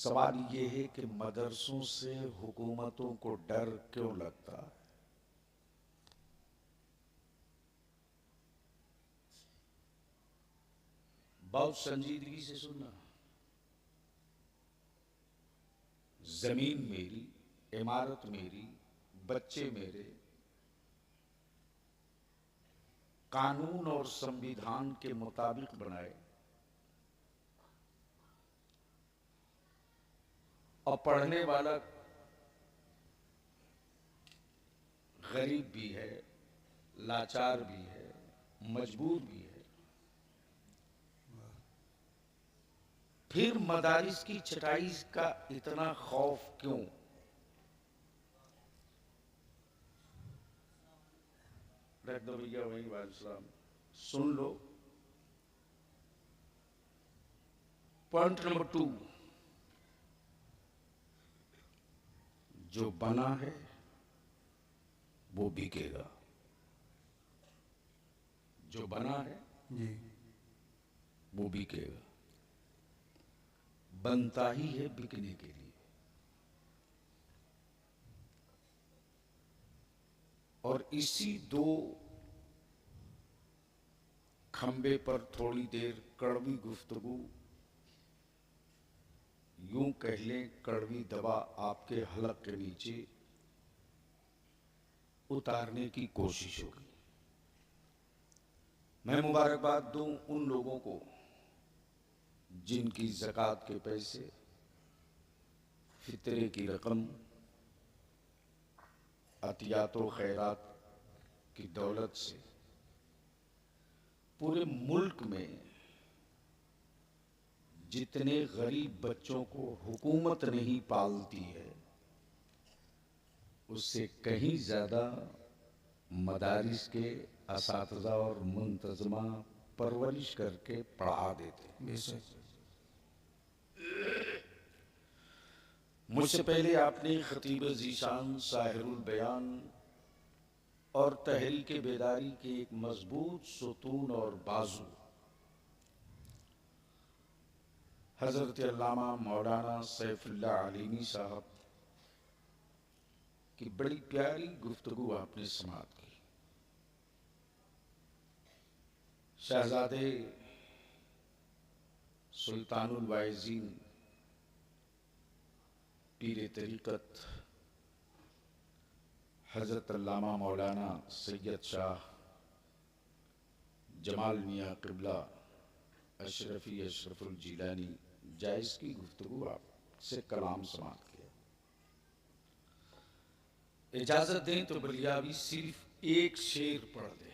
सवाल ये है कि मदरसों से हुकूमतों को डर क्यों लगता है? बहुत संजीदगी से सुनना। जमीन मेरी, इमारत मेरी, बच्चे मेरे, कानून और संविधान के मुताबिक बनाए और पढ़ने वाला गरीब भी है, लाचार भी है, मजबूर भी है, फिर मदारिस की चटाई का इतना खौफ क्यों? रख दो भैया वही वालेकुम, सुन लो। पॉइंट नंबर 2, जो बना है वो बिकेगा। जो बना है जी वो बिकेगा, बनता ही है बिकने के लिए। और इसी दो खंबे पर थोड़ी देर कड़वी गुफ्तगू, यूं कह लें कड़वी दवा आपके हलक के नीचे उतारने की कोशिश होगी। मैं मुबारकबाद दूं उन लोगों को जिनकी ज़कात के पैसे, फितरे की रकम, अतियात व खैरात की दौलत से पूरे मुल्क में जितने गरीब बच्चों को हुकूमत नहीं पालती है, उससे कहीं ज्यादा मदारिस के असातिज़ा और मुंतज़मा परवरिश करके पढ़ा देते हैं। बेशक। मुझसे पहले आपने खतीब ज़ीशान, साहिरुल बयान और तहरीक बेदारी के एक मजबूत सुतून और बाजू हजरत अल्लामा मौलाना सैफुल्लाह अलीमी साहब की बड़ी प्यारी गुफ्तगू आपने समाअत की। शहजादे सुल्तानुल वाइज़ीन पीर तरीक़त हजरत अल्लामा मौलाना सैयद शाह जमाल मियाँ क़िबला अशरफी अशरफुल जीलानी जायज़ की गुफ्तगू आपसे कलाम समाअत किया। इजाजत दें तो बलियावी सिर्फ एक शेर पढ़ दे।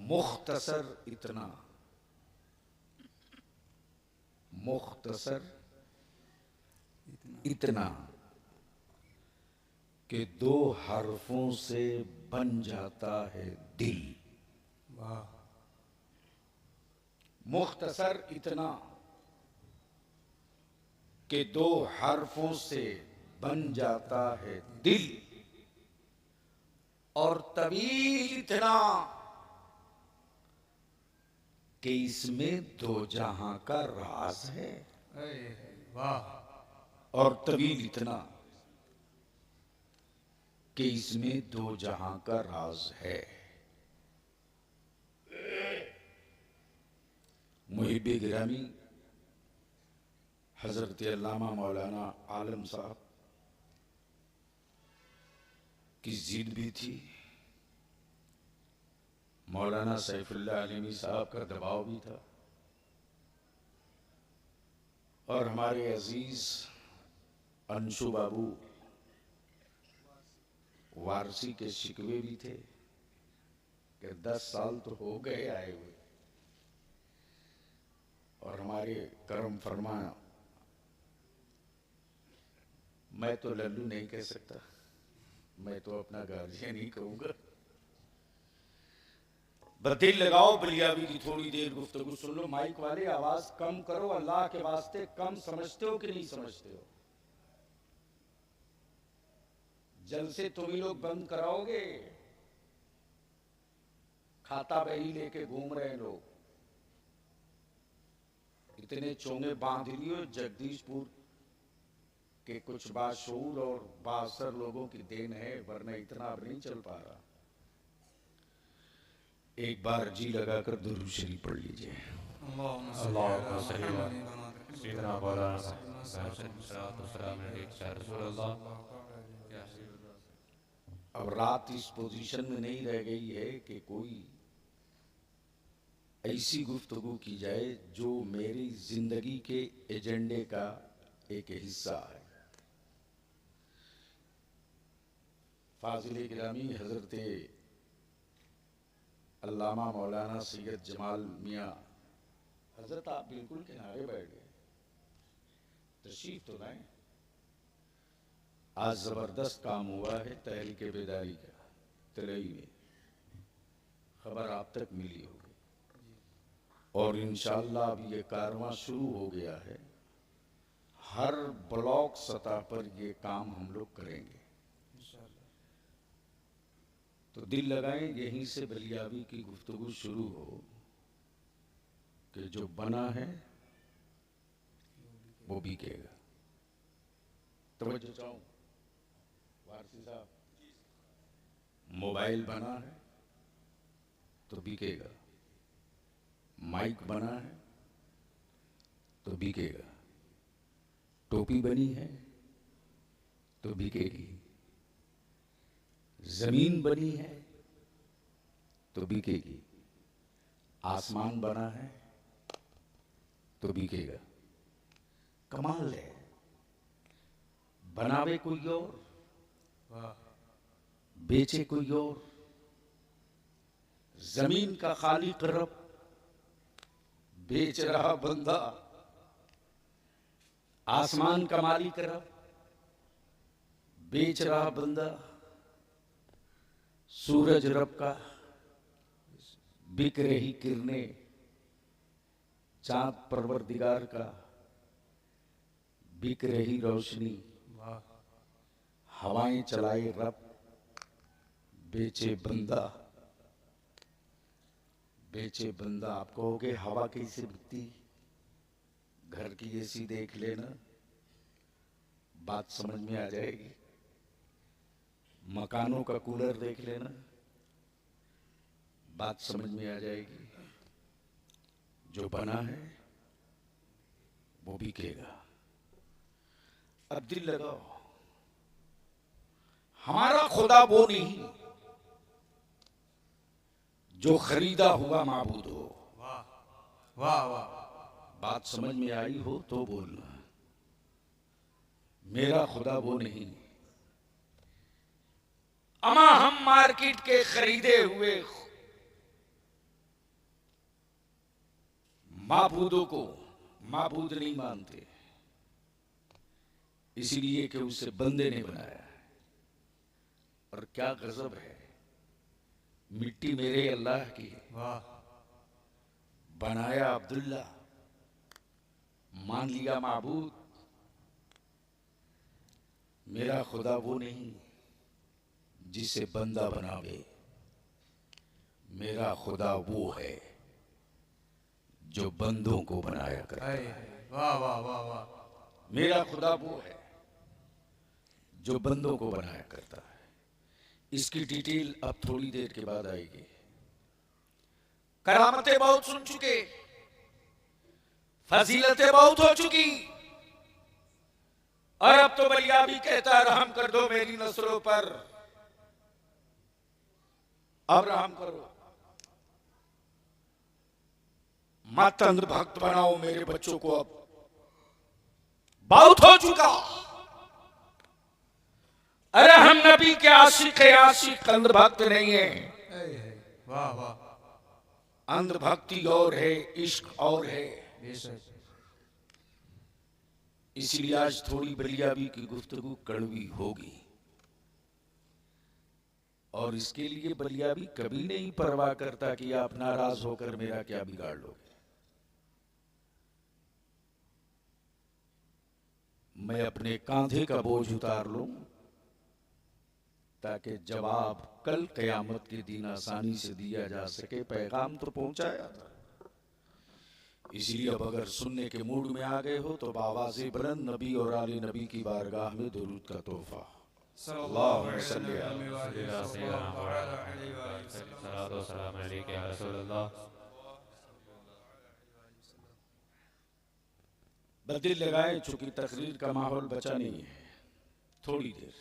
मुख्तसर इतना, मुख्तसर इतना कि 2 हरफों से बन जाता है दिल। वाह। मुख्तसर इतना कि 2 हरफों से बन जाता है दिल, और तवील इतना कि इसमें 2 जहां का राज है। वाह। और तवील इतना कि इसमें 2 जहां का राज है। मुहिब्बे गिरामी हजरत अल्लामा मौलाना आलम साहब की जिद भी थी, मौलाना सैफुल्लाह अलीमी साहब का दबाव भी था, और हमारे अजीज अंशु बाबू वारसी के शिकवे भी थे कि 10 साल तो हो गए आए हुए, और हमारे करम फरमा, मैं तो लल्लू नहीं कह सकता, मैं तो अपना गार्जियन ही कहूंगा। बदिल लगाओ बलियावी की थोड़ी देर गुफ्तगू सुन लो। माइक वाले आवाज कम करो, अल्लाह के वास्ते। कम समझते हो कि नहीं समझते हो? जलसे तुम ही लोग बंद कराओगे, खाता बही लेके घूम रहे हैं लोग। इतने चोंगे बांध लियो जगदीशपुर के कुछ बाशऊर और बासर लोगों की देन है, वरना इतना अब नहीं चल पा रहा। एक बार जी लगाकर दुरूद शरीफ पढ़ लीजिए। अब रात इस पोजीशन में नहीं रह गई है कि कोई ऐसी गुफ्तगू की जाए जो मेरी जिंदगी के एजेंडे का एक हिस्सा है। फाजिल गिरामी हजरत अल्लामा मौलाना सैयद जमाल मियाँ हजरत, आप बिल्कुल किनारे बैठ गए, तशरीफ तो लाएं। आज जबरदस्त काम हुआ है तहरीक बेदारी का, तलई में खबर आप तक मिली होगी और इंशाअल्लाह अब ये कारवां शुरू हो गया है। हर ब्लॉक सतह पर ये काम हम लोग करेंगे। तो दिल लगाएं, यहीं से बलियाबी की गुफ्तगू शुरू हो कि जो बना है वो बिकेगा। तवज्जो चाहूं वारसी साहब, मोबाइल बना है तो बिकेगा, माइक बना है तो बिकेगा, टोपी बनी है तो बिकेगी, जमीन बनी है तो बिकेगी, आसमान बना है तो बिकेगा। कमाल है, बनावे कोई और, बेचे कोई और। जमीन का खालिक रब, बेच रहा बंदा। आसमान का मालिक रब, बेच रहा बंदा। सूरज रब का, बिक रही किरणें। चांद परवरदिगार का, बिक रही रोशनी। हवाएं चलाए रब, बेचे बंदा। बेचे बंदा। आप कहोगे हवा कैसे बिकती? घर की एसी देख लेना, बात समझ में आ जाएगी। मकानों का कूलर देख लेना, बात समझ में आ जाएगी। जो बना है वो बिकेगा। अब दिल लगाओ, हमारा खुदा वो नहीं जो खरीदा हुआ माबूद हो। वाह वाह, बात समझ में आई हो तो बोलना। मेरा खुदा वो नहीं, अमा हम मार्केट के खरीदे हुए माबूदों को माबूद नहीं मानते, इसलिए कि उसे बंदे ने बनाया। और क्या गजब है, मिट्टी मेरे अल्लाह की, बनाया अब्दुल्ला, मान लिया माबूद। मेरा खुदा वो नहीं जिसे बंदा बनावे, मेरा खुदा वो है जो बंदों को बनाया करता है। वाह वाह वाह वाह। मेरा खुदा वो है जो बंदों को बनाया करता है। इसकी डिटेल अब थोड़ी देर के बाद आएगी। करामतें बहुत सुन चुके, फजीलतें बहुत हो चुकी, और अब तो बलियाबी कहता रहम कर दो मेरी नस्लों पर। अब रहम करो, मत अंध भक्त बनाओ मेरे बच्चों को। अब बहुत हो चुका। अरे हम नबी के आशिक है, आशिक अंध भक्त नहीं है। वाह वाह। अंध भक्ति और है, इश्क और है। इसलिए आज थोड़ी बलियाबी की गुफ्तगू कड़वी होगी, और इसके लिए बलियाबी कभी नहीं परवाह करता कि आप नाराज होकर मेरा क्या बिगाड़ लोगे। मैं अपने कांधे का बोझ उतार लूं, ताकि जवाब कल क़यामत के दिन आसानी से दिया जा सके। पैगाम तो पहुंचाया था। इसलिए अब अगर सुनने के मूड में आ गए हो तो बावाज़े बुलंद नबी और आले नबी की बारगाह में दुरूद का तोहफा सल्लल्लाहु अलैहि वसल्लम। बदिल लगाए, चूंकि तकरीर का माहौल बचा नहीं है। थोड़ी देर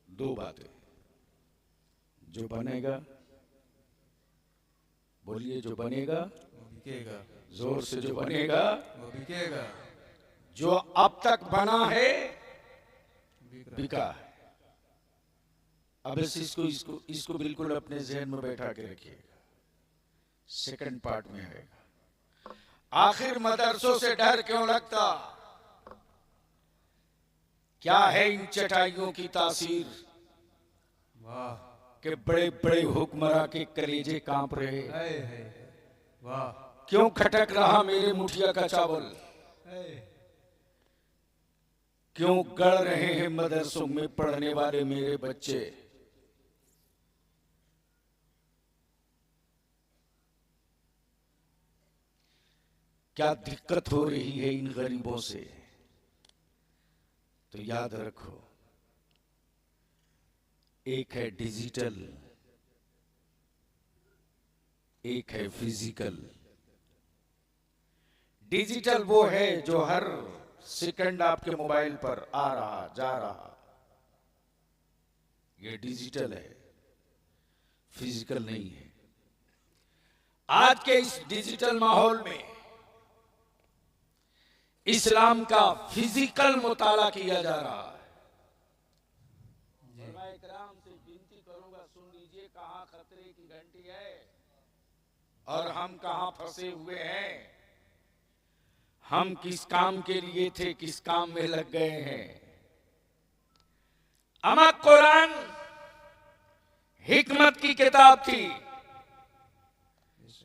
दो बातें। जो बनेगा, बोलिए, जो बनेगा वो बिकेगा, जोर से, जो बनेगा वो बिकेगा, जो अब तक बना है बिका है। अब इसको बिल्कुल अपने जहन में बैठा के रखिएगा। सेकंड पार्ट में आएगा। आखिर मदरसों से डर क्यों लगता? क्या है इन चटाइयों की तासीर वाह कि बड़े बड़े हुक्मरां के कलेजे कांप रहे। है, वाह क्यों खटक रहा मेरे मुठिया का चावल? है, क्यों गड़ रहे हैं मदरसों में पढ़ने वाले मेरे बच्चे? क्या दिक्कत हो रही है इन गरीबों से? तो याद रखो, एक है डिजिटल, एक है फिजिकल। डिजिटल वो है जो हर सेकंड आपके मोबाइल पर आ रहा जा रहा, ये डिजिटल है, फिजिकल नहीं है। आज के इस डिजिटल माहौल में इस्लाम का फिजिकल मुताला किया जा रहा है। मैं इकराम से विनती करूंगा, सुन लीजिए, कहां खतरे की घंटी है और हम कहां फंसे हुए हैं। हम किस काम के लिए थे, किस काम में लग गए हैं। अमा कुरान हिकमत की किताब थी,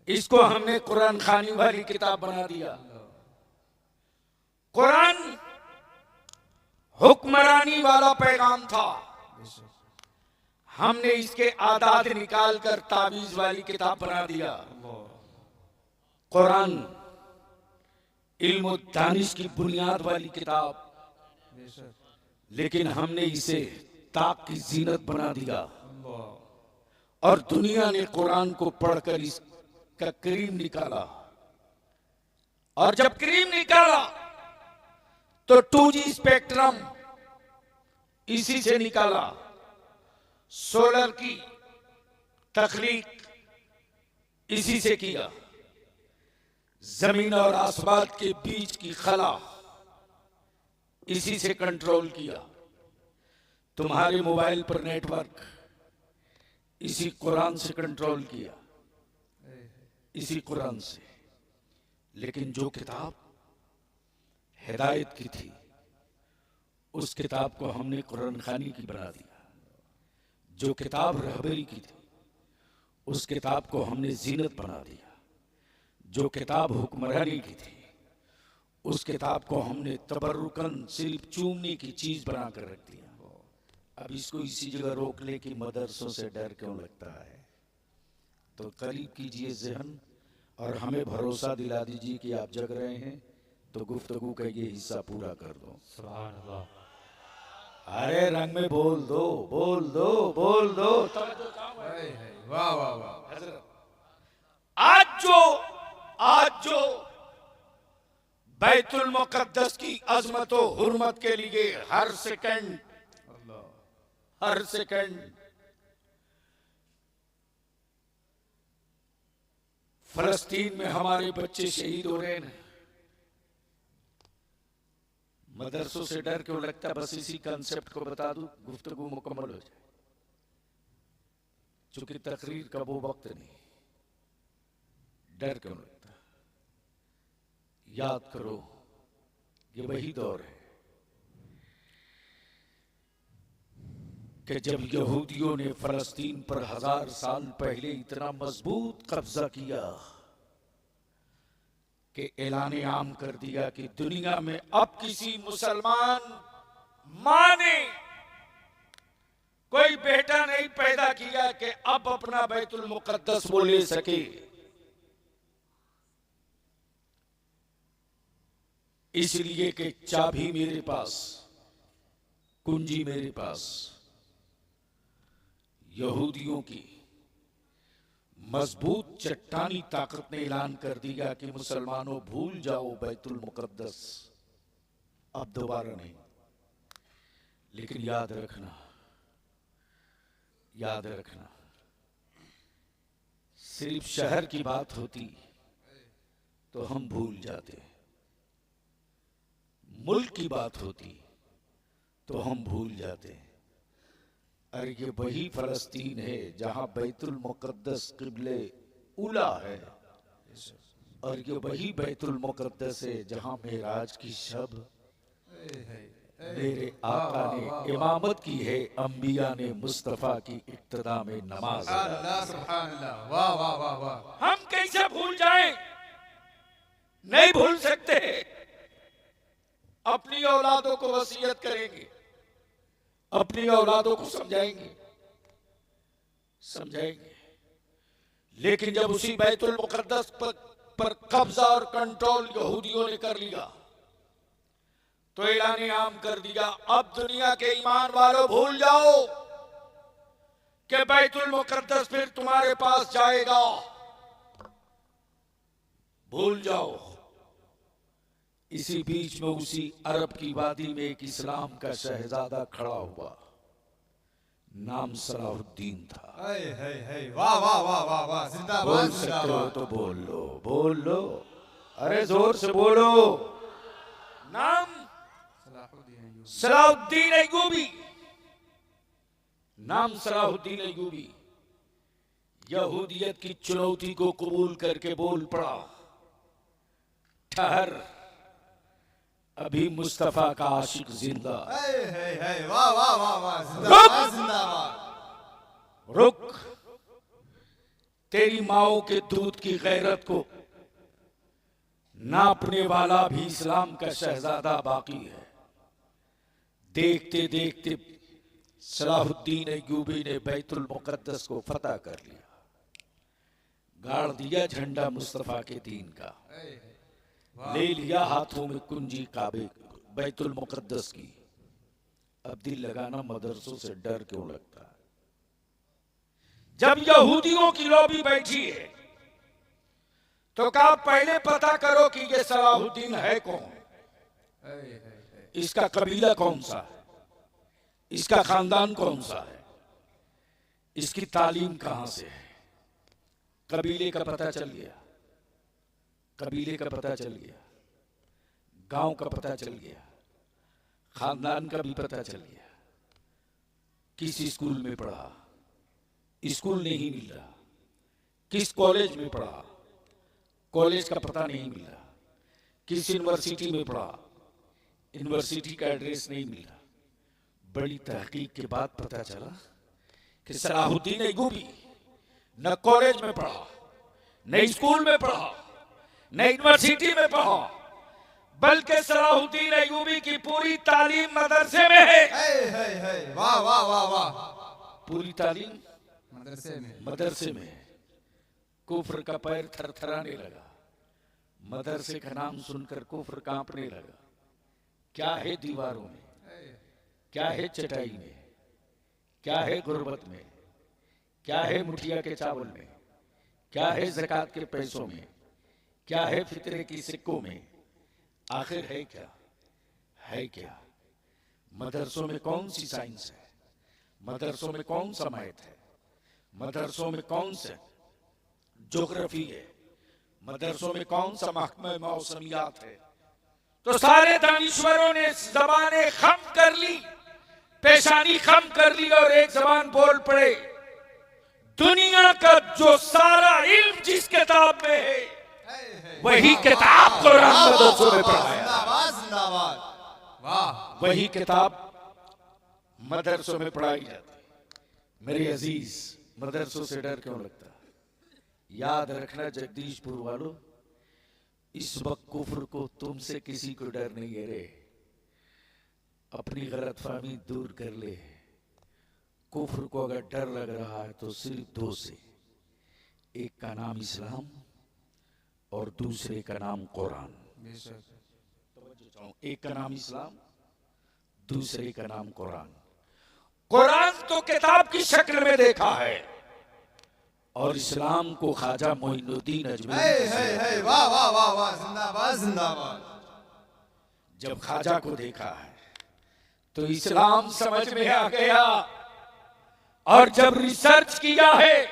इसको हमने कुरान खानी वाली किताब बना दिया। कुरान हुक्मरानी वाला पैगाम था, हमने इसके आदात निकाल कर तावीज वाली किताब बना दिया। कुरान इल्म दानिश की बुनियाद वाली किताब, लेकिन हमने इसे ताक की जीनत बना दिया। और दुनिया ने कुरान को पढ़कर इसका क्रीम निकाला। और जब क्रीम निकाला तो 2G स्पेक्ट्रम इसी से निकाला। सोलर की तख्लीक इसी से किया। जमीन और आसमान के बीच की खला इसी से कंट्रोल किया। तुम्हारे मोबाइल पर नेटवर्क इसी कुरान से कंट्रोल किया, इसी कुरान से। लेकिन जो किताब हिदायत की थी, उस किताब को हमने कुरान खानी की बना दिया। जो किताब रहबरी की थी, उस किताब को हमने जीनत बना दिया। जो किताब हुक्मरानी की थी, उस किताब को हमने तबरुकन सिर्फ चूमने की चीज बनाकर रख दिया। अब इसको इसी जगह रोक ले कि मदरसों से डर क्यों लगता है। तो करीब कीजिए जहन और हमें भरोसा दिला दीजिए कि आप जग रहे हैं, तो गुफ्तगू का ये हिस्सा पूरा कर दो। सुभान अल्लाह। अरे रंग में बोल दो, बोल दो, बोल दो। वाह वाह वाह। आज जो बैतुल मुकद्दस की अजमत व हुर्मत के लिए हर सेकंड फलस्तीन में हमारे बच्चे शहीद हो रहे हैं, मदरसों से डर क्यों लगता? बस इसी कंसेप्ट को बता दूं, गुफ्तगू मुकम्मल हो जाए। चूंकि तकरीर का वो वक्त नहीं, डर क्यों लगता? याद करो, ये वही दौर है कि जब यहूदियों ने फलस्तीन पर 1000 साल पहले इतना मजबूत कब्जा किया कि ऐलान आम कर दिया कि दुनिया में अब किसी मुसलमान माँ ने कोई बेटा नहीं पैदा किया कि अब अपना बैतुल मुकद्दस वो ले सके। इसलिए कि चाबी मेरे पास, कुंजी मेरे पास। यहूदियों की मजबूत चट्टानी ताकत ने ऐलान कर दिया कि मुसलमानों भूल जाओ बैतुल मुकद्दस, अब दोबारा नहीं। लेकिन याद रखना, याद रखना, सिर्फ शहर की बात होती तो हम भूल जाते, मुल्क की बात होती तो हम भूल जाते। अरे ये वही फलस्तीन है जहां बैतुल मुकद्दस क़िबले उला है, और ये वही बैतुल मुकद्दस है जहां मेराज की शब मेरे आका ने इमामत की है, अंबिया ने मुस्तफा की इक्तदा में नमाज। वाह वाह वाह वाह। हम कैसे भूल जाएं? नहीं भूल सकते। अपनी औलादों को वसीयत करेंगे, अपनी औलादों को समझाएंगे, समझाएंगे। लेकिन जब उसी बैतुल मुकद्दस पर कब्जा और कंट्रोल यहूदियों ने कर लिया तो ऐलान आम कर दिया, अब दुनिया के ईमान वालों भूल जाओ कि बैतुल मुकद्दस फिर तुम्हारे पास जाएगा। भूल जाओ। इसी बीच में उसी अरब की वादी में एक इस्लाम का शहजादा खड़ा हुआ, नाम सलाहुद्दीन था। वाह वाह वाह वाह वाह। जिंदाबाद बोल सकते हो जिंदाबाद। तो बोल लो, बोल लो, अरे जोर से बोलो। नाम सलाहुद्दीन अय्यूबी, नाम सलाहुद्दीन अय्यूबी। यहूदियत की चुनौती को कबूल करके बोल पड़ा, ठहर, अभी मुस्तफा का आशिक जिंदा। वाह वाह वाह वाह। जिंदाबाद जिंदाबाद। रुक, तेरी माओ के दूध की गैरत को नापने वाला भी इस्लाम का शहजादा बाकी है। देखते देखते सलाहुद्दीन अय्यूबी ने बैतुल मुकद्दस को फतह कर लिया, गाड़ दिया झंडा मुस्तफा के दीन का, ले लिया हाथों में कुंजी काबे बैतुल मुकद्दस की। अब दिल लगाना मदरसों से डर क्यों लगता है? जब यहूदियों की लॉबी बैठी है तो कहा पहले पता करो कि ये सलाहुद्दीन है कौन, इसका कबीला कौन सा है, इसका खानदान कौन सा है, इसकी तालीम कहां से है। कबीले का पता चल गया, कबीले का पता चल गया, गांव का पता चल गया, खानदान का भी पता चल गया। किस स्कूल में पढ़ा, स्कूल नहीं मिल रहा। किस कॉलेज में पढ़ा, कॉलेज का पता नहीं मिल रहा। किस यूनिवर्सिटी में पढ़ा, यूनिवर्सिटी का एड्रेस नहीं मिल रहा। बड़ी तहकीक के बाद पता चला कि सलाहुद्दीन अय्यूबी न कॉलेज में पढ़ा, न स्कूल में पढ़ा, न यूनिवर्सिटी में पढ़ा, बल्कि सलाहुद्दीन अय्यूबी की पूरी तालीम मदरसे में है। वाह वाह वाह वाह। पूरी तालीम मदरसे में है। कुफ्र का पैर थरथराने लगा, मदरसे का नाम सुनकर कुफ्र कांपने लगा। क्या है दीवारों में, क्या है चटाई में, क्या है गुर्बत में, क्या है मुठिया के चावल में, क्या है ज़कात के पैसों में, क्या है फितरे की सिक्कों में, आखिर है क्या, है क्या? मदरसों में कौन सी साइंस है, मदरसों में कौन सा मैथ है, मदरसों में कौन सा ज्योग्राफी है, मदरसों में कौन सा महकमा मौसमियात है। तो सारे दानिश्वरों ने जबानें खम कर ली, पेशानी खम कर ली और एक जबान बोल पड़े, दुनिया का जो सारा इल्म जिस किताब में है वही किताब कुरान मदरसों में पढ़ाया। जिंदाबाद जिंदाबाद। वाह। वही किताब मदरसों में पढ़ाई जाती। मेरे अजीज, मदरसों से डर क्यों लगता? याद रखना जगदीशपुर वालों, इस वक्त कुफ्र को तुमसे किसी को डर नहीं है रे। अपनी गलतफहमी दूर कर ले। कुफ्र को अगर डर लग रहा है तो सिर्फ दो से, एक का नाम इस्लाम और दूसरे का नाम कुरान। एक का नाम इस्लाम, दूसरे का नाम कुरान। कुरान तो किताब की शक्ल में देखा है और इस्लाम को ख्वाजा मोइनुद्दीन अजमेरी। वाह वाह वाह वाह, जिंदाबाद जिंदाबाद। जब ख्वाजा को देखा है तो इस्लाम समझ में आ गया, और जब रिसर्च किया है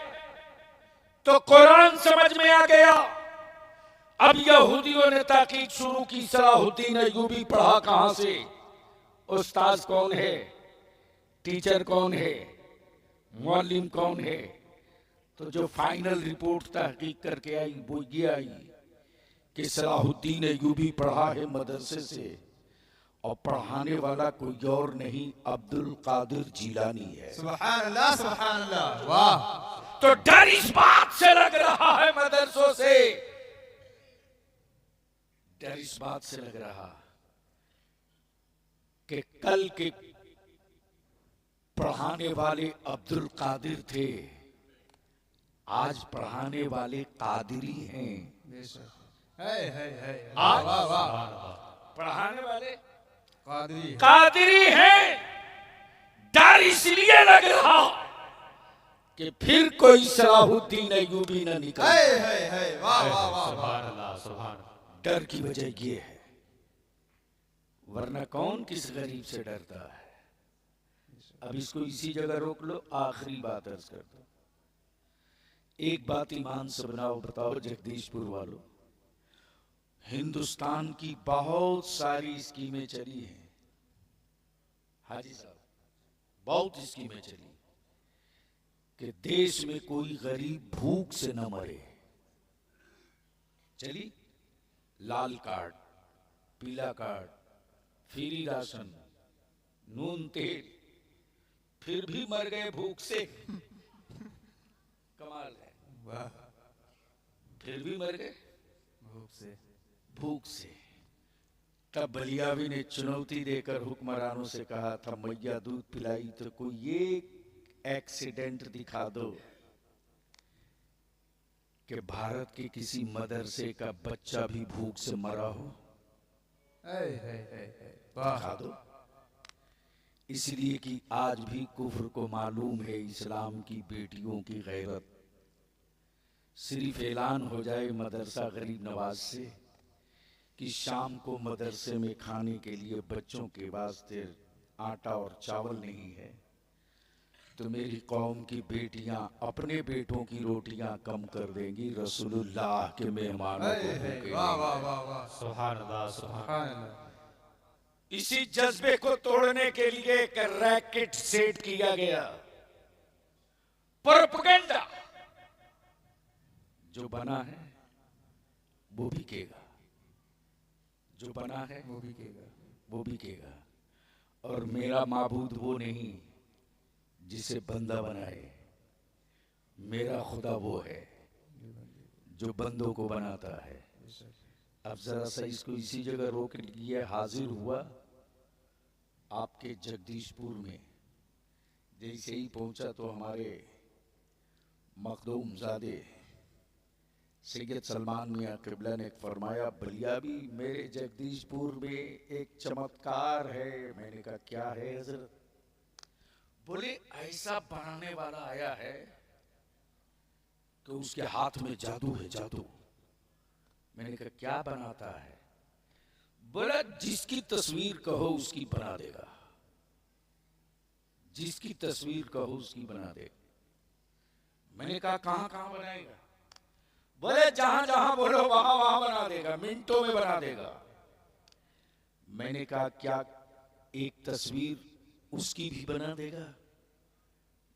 तो कुरान समझ में आ गया। अब यहूदियों ने तहकीक शुरू की, सलाहुद्दीन अय्यूबी पढ़ा कहां से, उस्ताद कौन है, टीचर कौन है, मौलिम कौन है। तो जो फाइनल रिपोर्ट तहकीक करके आई वो ये आई कि सलाहुद्दीन अय्यूबी पढ़ा है मदरसे से, और पढ़ाने वाला कोई और नहीं अब्दुल कादिर जीलानी है। सुभान अल्लाह सुभान अल्लाह, वाह। तो डर इस बात से लग रहा है मदरसों से, डर इस बात से लग रहा कि कल के पढ़ाने वाले अब्दुल कादिर थे, आज पढ़ाने वाले कादिरी हैं। वाह वाह वाह, पढ़ाने वाले कादरी कादिरी हैं। डर इसलिए लग रहा कि फिर कोई सलाहुद्दीन अय्यूबी न निकले। वाह वाह वाह, सुभान अल्लाह सुभान अल्लाह। डर की वजह ये है, वरना कौन किस गरीब से डरता है। अब इसको इसी जगह रोक लो, आखिरी बात अर्ज कर दो। एक बात ईमान से बनाओ, बताओ जगदीशपुर वालों, हिंदुस्तान की बहुत सारी स्कीमें चली हैं हाजी साहब, बहुत स्कीमें चली कि देश में कोई गरीब भूख से न मरे। चली लाल कार्ड, पीला कार्ड, फ्री राशन, नून तेल, फिर भी मर गए भूख से। कमाल है, वाह। फिर भी मर गए भूख से। भूख से। तब बलियावी ने चुनौती देकर हुक्मरानों से कहा था, मैया दूध पिलाई तो कोई एक एक्सीडेंट दिखा दो कि भारत के किसी मदरसे का बच्चा भी भूख से मरा हो, दिखा दो। इसलिए कि आज भी कुफ्र को मालूम है इस्लाम की बेटियों की गैरत। सिर्फ ऐलान हो जाए मदरसा गरीब नवाज से कि शाम को मदरसे में खाने के लिए बच्चों के वास्ते आटा और चावल नहीं है, तो मेरी कौम की बेटियां अपने बेटों की रोटियां कम कर देंगी, रसूलुल्लाह के मेहमानों को भूखे वाह वाह नहीं। वाह वाह, सुभान अल्लाह सुभान सुभान अल्लाह। इसी जज्बे को तोड़ने के लिए एक रैकेट सेट किया गया, प्रोपेगेंडा। जो बना है वो बिकेगा, जो बना है वो भी कहेगा। वो बिकेगा। और मेरा माबूद वो नहीं जिसे बंदा बनाए, मेरा खुदा वो है जो बंदों को बनाता है। अब जरा सा इसको इसी जगह रोक लिए। हाजिर हुआ आपके जगदीशपुर में, जैसे ही पहुंचा तो हमारे मखदूम ज़ादे सैयद सलमान मियां किबला ने फरमाया, बलियावी मेरे जगदीशपुर में एक चमत्कार है। मैंने कहा क्या है हजरत? बोले ऐसा बनाने वाला आया है कि उसके हाथ में जादू है, जादू। मैंने कहा क्या बनाता है? बोला जिसकी तस्वीर कहो उसकी बना देगा, जिसकी तस्वीर कहो उसकी बना देगा। मैंने कहा कहां कहां बनाएगा? बोले जहां जहां बोलो वहां वहां बना देगा, मिनटों में बना देगा। मैंने कहा क्या एक तस्वीर उसकी भी बना देगा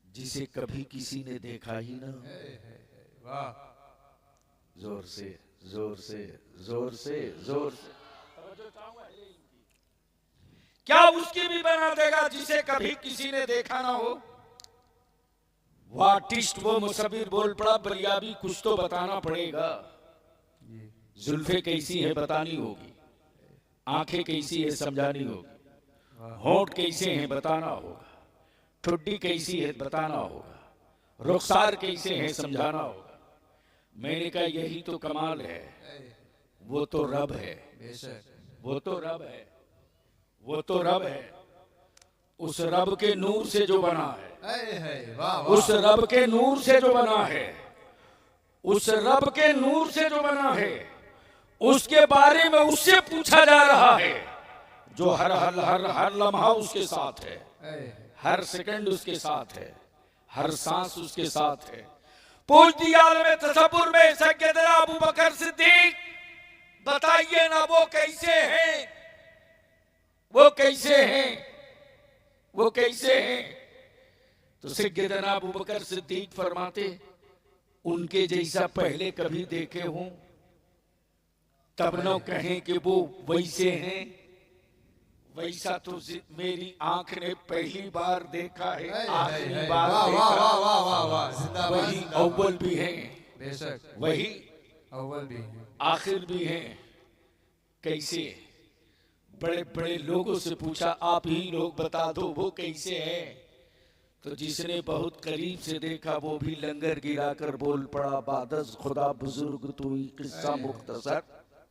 जिसे कभी किसी ने देखा ही ना हो? वाह। जोर से जोर से जोर से जोर से क्या उसकी भी बना देगा जिसे कभी किसी ने देखा ना हो? वो आर्टिस्ट, वो मुसव्विर बोल पड़ा, बलियावी कुछ तो बताना पड़ेगा। जुल्फे कैसी है बतानी होगी, आंखें कैसी है समझानी होगी, होंठ कैसे हैं बताना होगा, ठुड्डी कैसी है बताना होगा, रुखसार कैसे है समझाना होगा। मैंने कहा यही तो कमाल है, वो तो रब है, बेशक वो तो रब है, वो तो रब है। उस रब के नूर से जो बना है, वाह उस रब के नूर से जो बना है, उस रब के नूर से जो बना है, उसके बारे में उससे पूछा जा रहा है जो हर हर हर हर लम्हा उसके साथ है, हर सेकंड उसके साथ है, हर सांस उसके साथ है। पूछ दिया आलम तसव्वुर में सैयदना अबू बकर सिद्दीक, बताइए ना वो कैसे हैं, वो कैसे हैं, वो कैसे हैं? तो सैयदना अबू बकर सिद्दीक फरमाते, उनके जैसा पहले कभी देखे हों तब न कहें कि वो वैसे हैं, वैसा तो मेरी आंख ने पहली बार देखा है, आखिरी बार देखा। वही अव्वल भी हैं, बेशक वही अव्वल भी है। आखिर भी हैं। कैसे? बड़े बड़े लोगों से पूछा, आप ही लोग बता दो वो कैसे है? तो जिसने बहुत करीब से देखा वो भी लंगर गिरा कर बोल पड़ा, बादस खुदा बुजुर्ग तू ही किस्सा मुख्तसर।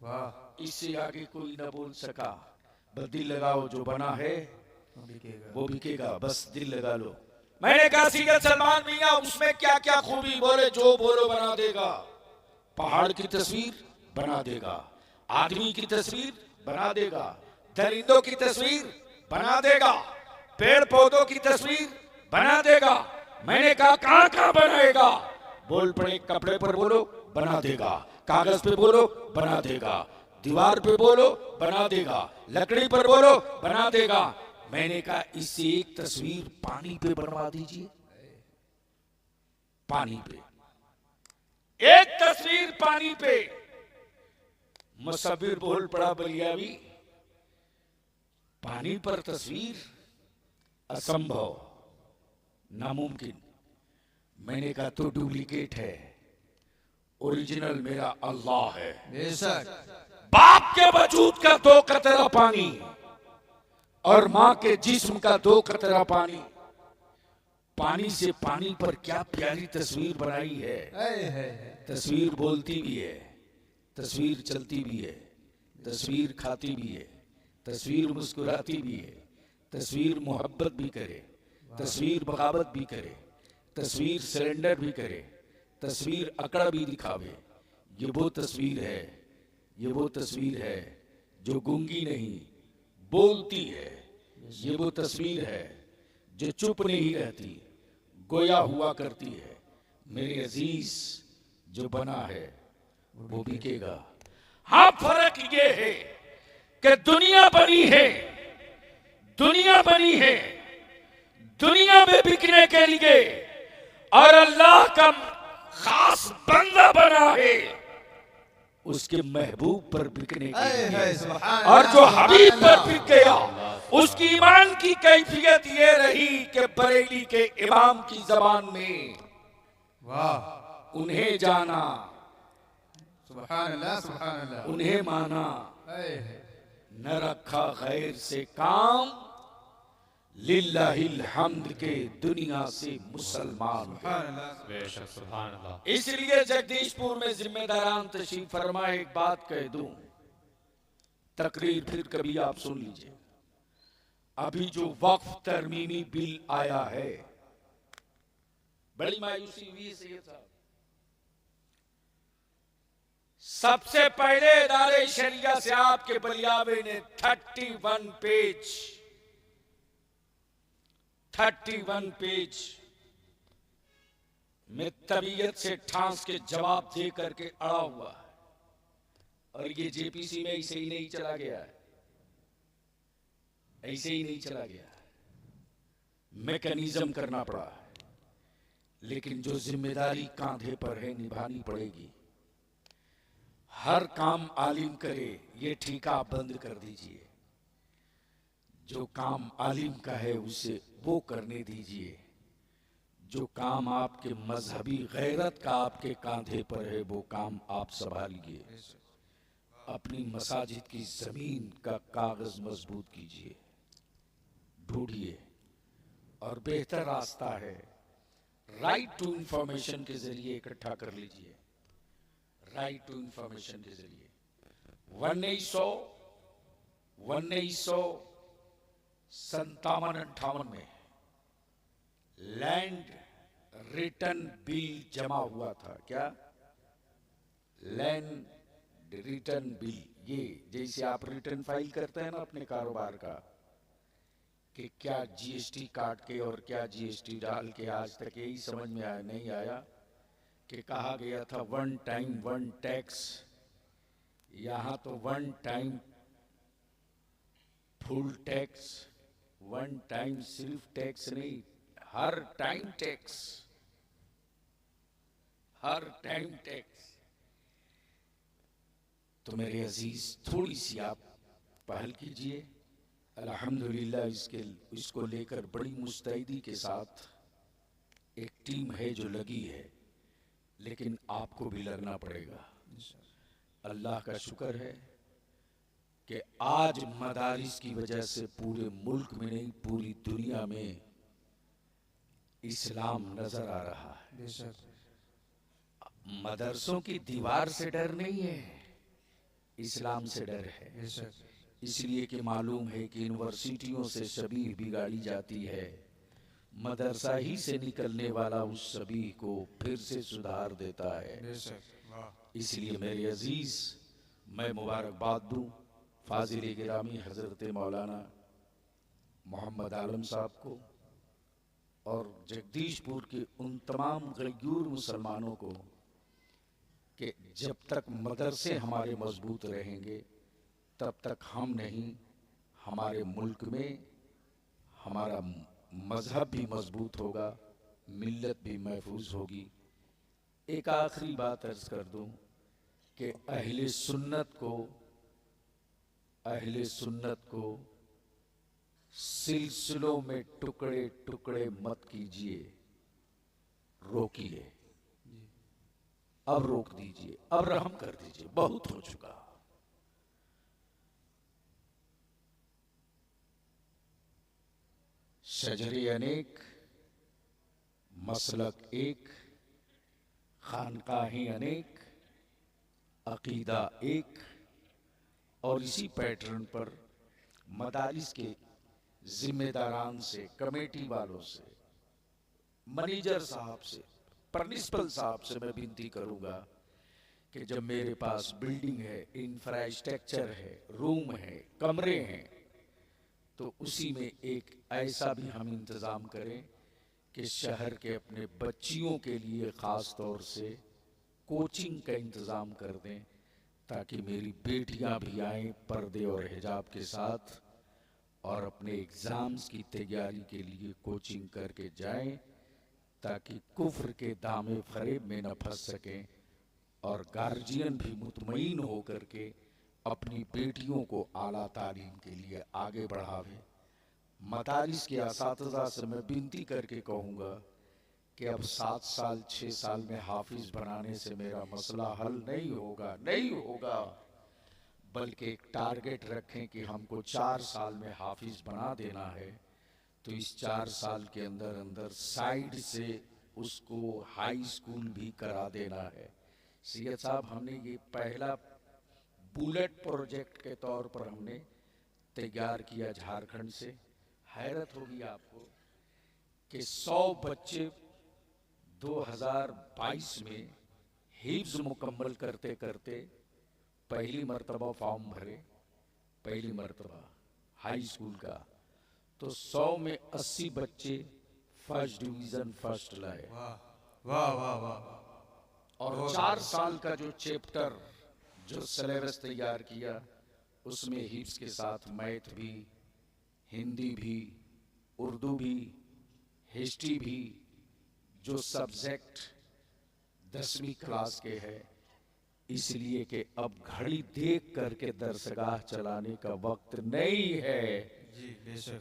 वाह इससे आगे कोई न बोल सका। बस दिल लगाओ, जो बना है वो बिकेगा, बस दिल लगा लो। मैंने कहा सैयद सलमान मियां उसमें क्या क्या खूबी, बोले जो बोलो बना देगा। पहाड़ की तस्वीर बना देगा, आदमी की तस्वीर बना देगा, दरिंदों की तस्वीर बना देगा, पेड़ पौधों की तस्वीर बना देगा। मैंने कहा कहां कहां बनाएगा? बोल पड़े, कपड़े पर बोलो बना देगा, कागज पे बोलो बना देगा, दीवार पे बोलो बना देगा, लकड़ी पर बोलो बना देगा। मैंने कहा इससे एक तस्वीर पानी पे बनवा दीजिए, पानी पे एक तस्वीर पानी पे। मुसव्विर बोल पड़ा बलियावी, पानी पर तस्वीर असंभव, नामुमकिन। मैंने कहा तो डुप्लीकेट है, ओरिजिनल मेरा अल्लाह है। बेशक बाप के वजूद का 2 कतरा पानी और मां के जिस्म का 2 कतरा पानी, पानी से पानी पर क्या प्यारी तस्वीर बनाई है। तस्वीर बोलती भी है, तस्वीर चलती भी है, तस्वीर खाती भी है, तस्वीर मुस्कुराती भी है, तस्वीर मोहब्बत भी करे, तस्वीर बगावत भी करे, तस्वीर सरेंडर भी करे, तस्वीर अकड़ भी दिखावे। ये वो तस्वीर है, ये वो तस्वीर है जो गूंगी नहीं बोलती है। ये वो तस्वीर है जो चुप नहीं रहती, गोया हुआ करती है। मेरे अजीज, जो बना है वो बिकेगा। हाँ, फर्क ये है कि दुनिया बनी है, दुनिया बनी है दुनिया में बिकने के लिए, और अल्लाह का खास बंदा बना है उसके महबूब पर बिकने के लिए। और जो हबीब पर बिक गया उसकी ईमान की कैफियत ये रही कि बरेली के इमाम की जबान में वाह उन्हें जाना, सुभान अल्लाह सुभान अल्लाह, उन्हें माना, न रखा गैर से काम, लिल्लाहिल हम्द के दुनिया से मुसलमान। बेशक सुभान अल्लाह। इसलिए जगदीशपुर में जिम्मेदारान तशरीफ फरमा, एक बात कह दूं, तकरीर फिर कभी आप सुन लीजिए। अभी जो वक्फ तरमीमी बिल आया है, बड़ी मायूसी हुई है साहब। सबसे पहले इदारे शरिया से आपके बलियावे ने 31 पेज में तबीयत से ठांस के जवाब दे करके अड़ा हुआ है। और ये जेपीसी में ऐसे ही नहीं चला गया है, ऐसे ही नहीं चला गया है, मैकेनिज्म करना पड़ा है। लेकिन जो जिम्मेदारी कांधे पर है निभानी पड़ेगी। हर काम आलिम करे, ये ठेका बंद कर दीजिए। जो काम आलिम का है उसे वो करने दीजिए। जो काम आपके मजहबी गैरत का आपके कांधे पर है वो काम आप संभालिए। अपनी मसाजिद की जमीन का कागज मजबूत कीजिए, ढूंढिए और बेहतर रास्ता है राइट टू इंफॉर्मेशन के जरिए इकट्ठा कर लीजिए। राइट टू इंफॉर्मेशन के जरिए 1957-58 में लैंड रिटर्न बिल जमा हुआ था। क्या? Land return bill. ये जैसे आप रिटर्न फाइल करते हैं ना अपने कारोबार का, कि क्या जीएसटी काट के और क्या जीएसटी डाल के, आज तक यही समझ में नहीं आया कि कहा गया था वन टाइम वन टैक्स। यहां तो one time full tax, one time सिर्फ टैक्स नहीं, हर टाइम टैक्स, हर टाइम टैक्स। तो मेरे अजीज थोड़ी सी आप पहल कीजिए। अल्हम्दुलिल्लाह इसको लेकर बड़ी मुस्तैदी के साथ एक टीम है जो लगी है, लेकिन आपको भी लगना पड़ेगा। अल्लाह का शुक्र है कि आज मदारिस की वजह से पूरे मुल्क में नहीं पूरी दुनिया में इस्लाम नजर आ रहा है। मदरसों की दीवार से डर नहीं है, इस्लाम से डर है। इसलिए कि मालूम है कि यूनिवर्सिटियों से शबीह बिगाड़ी जाती है, मदरसा ही से निकलने वाला उस शबीह को फिर से सुधार देता है। इसलिए मेरे अजीज, मैं मुबारकबाद दूं फाजिल गिरामी हजरत मौलाना मोहम्मद आलम साहब को और जगदीशपुर के उन तमाम गयूर मुसलमानों को कि जब तक मदरसे हमारे मजबूत रहेंगे तब तक हम नहीं, हमारे मुल्क में हमारा मजहब भी मजबूत होगा, मिल्लत भी महफूज होगी। एक आखिरी बात अर्ज कर दूं कि अहले सुन्नत को सिलसिलों में टुकड़े टुकड़े मत कीजिए, रोकिए। अब रोक दीजिए, अब रहम कर दीजिए, बहुत हो चुका। शजरे अनेक, मसलक एक, खानकाहें अनेक, अकीदा एक। और इसी पैटर्न पर मदारिस के जिम्मेदारान से, कमेटी वालों से, मैनेजर साहब से, प्रिंसिपल साहब से मैं विनती करूंगा कि जब मेरे पास बिल्डिंग है, इंफ्रास्ट्रक्चर है, रूम है, कमरे हैं, तो उसी में एक ऐसा भी हम इंतजाम करें कि शहर के अपने बच्चियों के लिए खास तौर से कोचिंग का इंतजाम कर दें, ताकि मेरी बेटियां भी आएं पर्दे और हिजाब के साथ और अपने एग्जाम्स की तैयारी के लिए कोचिंग करके जाएं, ताकि कुफ्र के दामे फरेब में न फंस सकें और गार्जियन भी मुतमईन होकर के अपनी बेटियों को आला तालीम के लिए आगे बढ़ावे। मदारिस के असातिज़ा से मैं विनती करके कहूँगा कि अब 7 साल 6 साल में हाफिज बनाने से मेरा मसला हल नहीं होगा, बल्कि एक टारगेट रखें कि हमको 4 साल में हाफिज बना देना है। तो इस 4 साल के अंदर अंदर साइड से उसको हाई स्कूल भी करा देना है। सैयद साहब, हमने ये पहला बुलेट प्रोजेक्ट के तौर पर हमने तैयार किया झारखंड से। हैरत होगी आपको कि 100 बच्चे 2022 में हिफ्ज़ मुकम्मल करते करते पहली मर्तबा फॉर्म भरे, पहली मर्तबा हाई स्कूल का, तो 100 में 80 बच्चे फर्स्ट डिवीजन फर्स्ट लाए। वाह वाह वाह। और 4 साल का जो चैप्टर, जो सिलेबस तैयार किया, उसमें हिफ्ज़ के साथ मैथ भी, हिंदी भी, उर्दू भी, हिस्ट्री भी, जो सब्जेक्ट 10वीं क्लास के है। इसलिए कि अब घड़ी देख करके दरसगाह चलाने का वक्त नहीं है,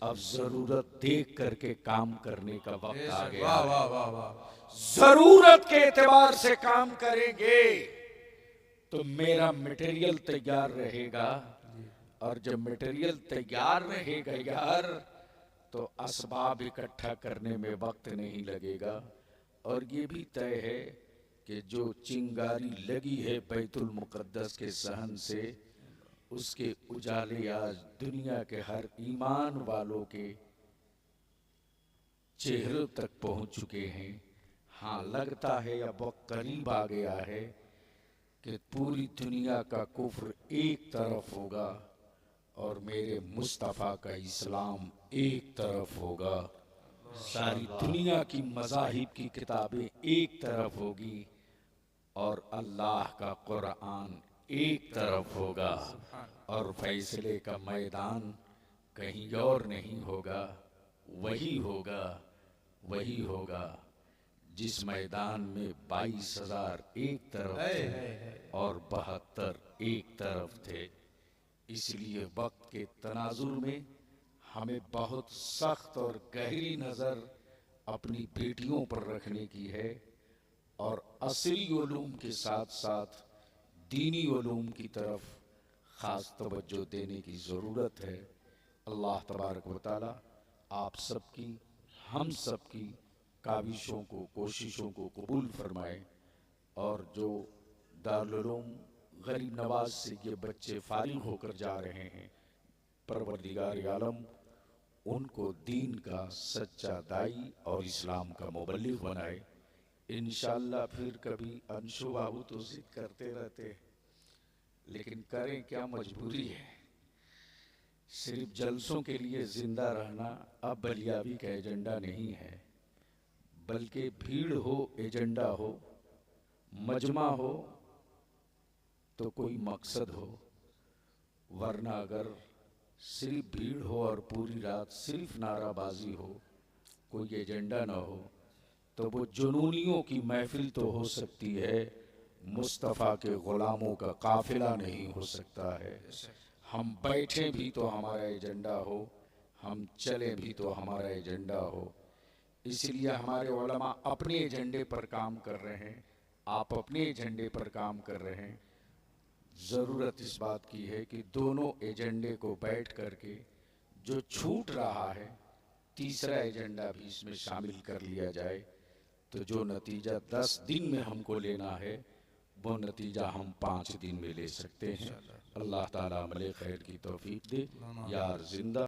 अब जरूरत देख करके काम करने का वक्त आ गया। वाह वाह वाह वाह। जरूरत के एतबार से काम करेंगे तो मेरा मटेरियल तैयार रहेगा, और जब मटेरियल तैयार रहेगा यार, तो असबाब इकट्ठा करने में वक्त नहीं लगेगा। और ये भी तय है कि जो चिंगारी लगी है बैतुल मुक़द्दस के सहन से, उसके उजाले आज दुनिया के हर ईमान वालों के चेहरों तक पहुंच चुके हैं। हाँ, लगता है अब वक्त करीब आ गया है कि पूरी दुनिया का कुफ्र एक तरफ होगा और मेरे मुस्तफ़ा का इस्लाम एक तरफ होगा। सारी दुनिया की मज़ाहिब की किताबें एक तरफ होगी और अल्लाह का कुरान एक तरफ होगा। और फैसले का मैदान कहीं और नहीं होगा, वही होगा, वही होगा जिस मैदान में 22,000 एक तरफ थे और 72 एक तरफ थे। इसलिए वक्त के तनाजुर में हमें बहुत सख्त और गहरी नज़र अपनी बेटियों पर रखने की है और असली उलूम के साथ साथ दीनी उलूम की तरफ ख़ास तवज्जो देने की ज़रूरत है। अल्लाह तबारक व तआला आप सबकी, हम सबकी काविशों को, कोशिशों को कबूल फरमाए। और जो दारुल उलूम गरीब नवाज से ये बच्चे फारिग होकर जा रहे हैं, परवरदिगार आलम उनको दीन का सच्चा दाई और इस्लाम का मुबल्लिग बनाए। इंशाअल्लाह फिर कभी अंशु बाबू तो जिद करते रहते हैं, लेकिन करें क्या, मजबूरी है। सिर्फ जलसों के लिए जिंदा रहना अब बलियावी का एजेंडा नहीं है, बल्कि भीड़ हो एजेंडा हो, मजमा हो तो कोई मकसद हो। वरना अगर सिर्फ भीड़ हो और पूरी रात सिर्फ नाराबाजी हो, कोई एजेंडा ना हो, तो वो जुनूनियों की महफिल तो हो सकती है, मुस्तफ़ा के ग़ुलामों का काफिला नहीं हो सकता है। हम बैठे भी तो हमारा एजेंडा हो, हम चले भी तो हमारा एजेंडा हो। इसलिए हमारे उलमा अपने एजेंडे पर काम कर रहे हैं, आप अपने एजेंडे पर काम कर रहे हैं। ज़रूरत इस बात की है कि दोनों एजेंडे को बैठ करके जो छूट रहा है, तीसरा एजेंडा भी इसमें शामिल कर लिया जाए। तो जो नतीजा 10 दिन में हमको लेना है, वो नतीजा हम 5 दिन में ले सकते हैं। अल्लाह ताला अमले खैर की तौफीक दे। यार जिंदा